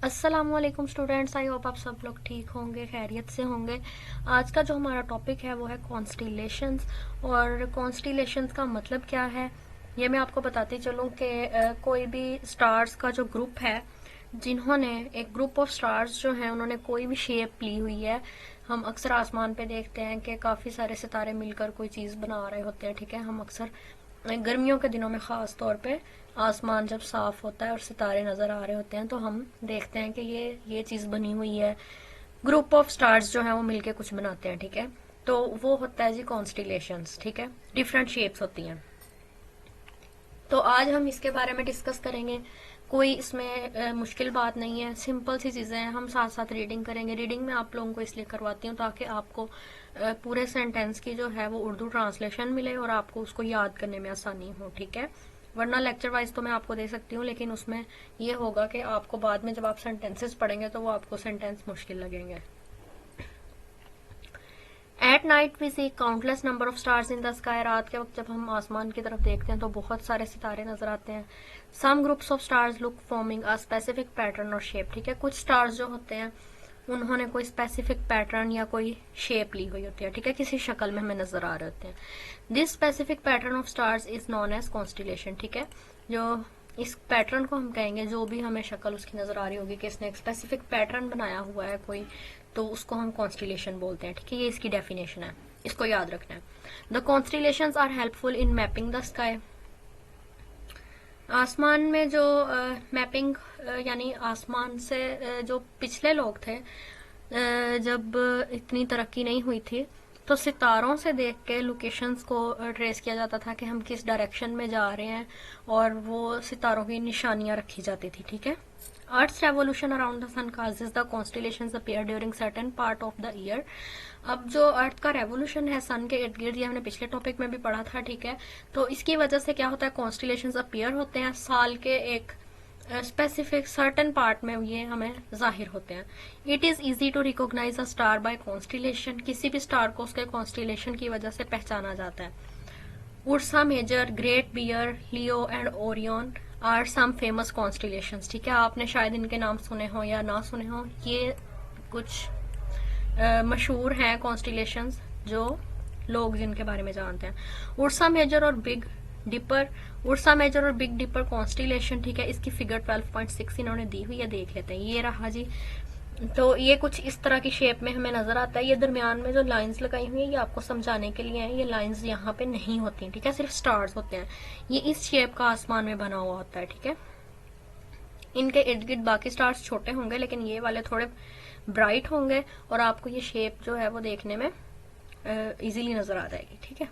अस्सलामुअलैकुम students, I hope आप सब लोग ठीक होंगे, खैरियत से होंगे। आज का जो हमारा टॉपिक है वो है कॉन्स्टिलेशंस। और कॉन्स्टिलेशंस का मतलब क्या है ये मैं आपको बताती चलूँ कि कोई भी स्टार्स का जो ग्रुप है, जिन्होंने एक ग्रुप ऑफ स्टार्स जो हैं उन्होंने कोई भी शेप ली हुई है। हम अक्सर आसमान पे देखते हैं कि काफ़ी सारे सितारे मिलकर कोई चीज़ बना रहे होते हैं। ठीक है, हम अक्सर गर्मियों के दिनों में ख़ास तौर पे आसमान जब साफ होता है और सितारे नज़र आ रहे होते हैं तो हम देखते हैं कि ये चीज़ बनी हुई है। ग्रुप ऑफ स्टार्स जो है वो मिलके कुछ बनाते हैं। ठीक है, तो वो होता है जी कॉन्स्टिलेशंस। ठीक है, डिफरेंट शेप्स होती हैं। तो आज हम इसके बारे में डिस्कस करेंगे। कोई इसमें मुश्किल बात नहीं है, सिंपल सी चीज़ें हैं। हम साथ साथ रीडिंग करेंगे। रीडिंग में आप लोगों को इसलिए करवाती हूँ ताकि आपको पूरे सेंटेंस की जो है वो उर्दू ट्रांसलेशन मिले और आपको उसको याद करने में आसानी हो। ठीक है, वरना लेक्चर वाइज तो मैं आपको दे सकती हूँ, लेकिन उसमें ये होगा कि आपको बाद में जब आप सेंटेंसेस पढ़ेंगे तो वो आपको सेंटेंस मुश्किल लगेंगे। At night we see countless number of stars in the sky. रात के वक्त जब हम आसमान की तरफ देखते हैं तो बहुत सारे सितारे नजर आते हैं। Some groups of stars look forming a specific pattern और शेप। ठीक है, कुछ स्टार्स जो होते हैं उन्होंने कोई स्पेसिफिक पैटर्न या कोई शेप ली हुई होती है। ठीक है, किसी शक्ल में हमें नजर आ रहे होते हैं। This specific pattern of stars is known as constellation. ठीक है, जो इस पैटर्न को हम कहेंगे, जो भी हमें शक्ल उसकी नजर आ रही होगी कि इसने एक स्पेसिफिक पैटर्न बनाया हुआ है कोई, तो उसको हम कॉन्स्टिलेशन बोलते हैं। ठीक है, ये इसकी डेफिनेशन है, इसको याद रखना है। The constellations are helpful in mapping the sky. आसमान में जो मैपिंग यानी आसमान से जो पिछले लोग थे, जब इतनी तरक्की नहीं हुई थी तो सितारों से देख के लोकेशंस को ट्रेस किया जाता था कि हम किस डायरेक्शन में जा रहे हैं, और वो सितारों की निशानियां रखी जाती थी। ठीक है, Earth's revolution around the sun causes the constellations appear during certain part of the year। अब जो अर्थ का रेवोल्यूशन है सन के इर्द गिर्द, ये हमने पिछले टॉपिक में भी पढ़ा था। ठीक है, तो इसकी वजह से क्या होता है, कॉन्स्टिलेशंस अपीयर होते हैं साल के एक स्पेसिफिक सर्टन पार्ट में, ये हमें जाहिर होते हैं। It is easy to recognise a star by constellation. किसी भी स्टार को उसके कॉन्स्टिलेशन की वजह से पहचाना जाता है। Ursa Major, Great Bear, Leo and Orion are some famous constellations. ठीक है, आपने शायद इनके नाम सुने हो या ना सुने हो। ये कुछ मशहूर हैं कॉन्स्टिलेशंस जो लोग जिनके बारे में जानते हैं। उर्सा मेजर और बिग डिपर। उर्सा मेजर और बिग डिपर कॉन्स्टिलेशन, ठीक है, इसकी फिगर 12.6 इन्होंने दी हुई है, देख लेते हैं। ये रहा जी। तो ये कुछ इस तरह की शेप में हमें नजर आता है। ये दरमियान में जो लाइंस लगाई हुई है ये आपको समझाने के लिए है। ये लाइंस यहाँ पे नहीं होती हैं। ठीक है, सिर्फ स्टार्स होते हैं। ये इस शेप का आसमान में बना हुआ होता है। ठीक है, इनके इर्द गिर्द बाकी स्टार्स छोटे होंगे, लेकिन ये वाले थोड़े ब्राइट होंगे और आपको ये शेप जो है वो देखने में इजीली नजर आ जाएगी। ठीक है,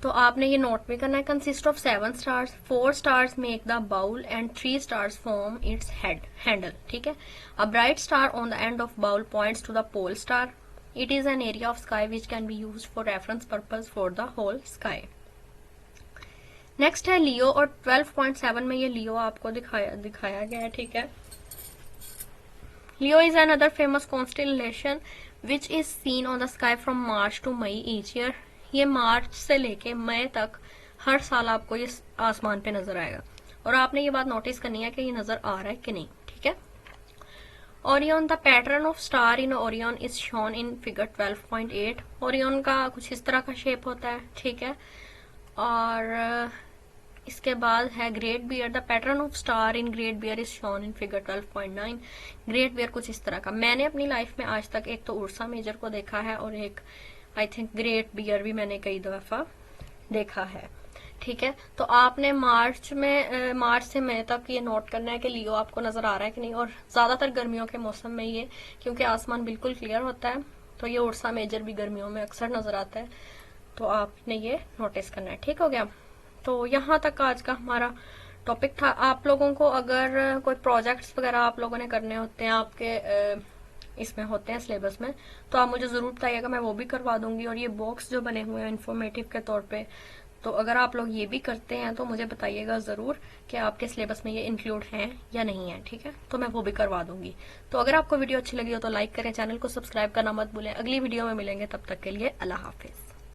तो आपने ये नोट भी करना है। Consist of 7 stars, 4 stars make the bowl and 3 stars form its handle. ठीक है, a bright star on the end of bowl points to the pole star. It is an area of sky which can be used for reference purpose for the whole sky. Next है Leo, और 12.7 में ये लियो आपको दिखाया गया है। ठीक है, Leo is another famous constellation which is seen on the sky from March to May each year. ये मार्च से लेके मई तक हर साल आपको ये आसमान पे नजर आएगा, और आपने ये बात नोटिस करनी है कि ये नजर आ रहा है कि नहीं। ठीक है, Orion, the pattern of star in Orion is shown in figure 12.8। Orion का कुछ इस तरह का शेप होता है। ठीक है, और इसके बाद है Great Bear, the pattern of star in Great Bear is shown in figure 12.9। Great Bear कुछ इस तरह का। मैंने अपनी लाइफ में आज तक एक तो उर्सा मेजर को देखा है और एक आई थिंक ग्रेट बियर भी मैंने कई दफा देखा है। ठीक है, तो आपने मार्च से मई तक ये नोट करना है कि लियो आपको नजर आ रहा है कि नहीं। और ज्यादातर गर्मियों के मौसम में ये, क्योंकि आसमान बिल्कुल क्लियर होता है, तो ये उर्सा मेजर भी गर्मियों में अक्सर नजर आता है, तो आपने ये नोटिस करना है। ठीक हो गया, तो यहाँ तक आज का हमारा टॉपिक था। आप लोगों को अगर कोई प्रोजेक्ट्स वगैरह आप लोगों ने करने होते हैं, आपके इसमें होते हैं सिलेबस में, तो आप मुझे जरूर बताइएगा, मैं वो भी करवा दूंगी। और ये बॉक्स जो बने हुए हैं इन्फॉर्मेटिव के तौर पे, तो अगर आप लोग ये भी करते हैं तो मुझे बताइएगा जरूर कि आपके सिलेबस में ये इंक्लूड हैं या नहीं है। ठीक है, तो मैं वो भी करवा दूंगी। तो अगर आपको वीडियो अच्छी लगी हो तो लाइक करें, चैनल को सब्सक्राइब करना मत भूलें। अगली वीडियो में मिलेंगे, तब तक के लिए अल्लाह हाफिज।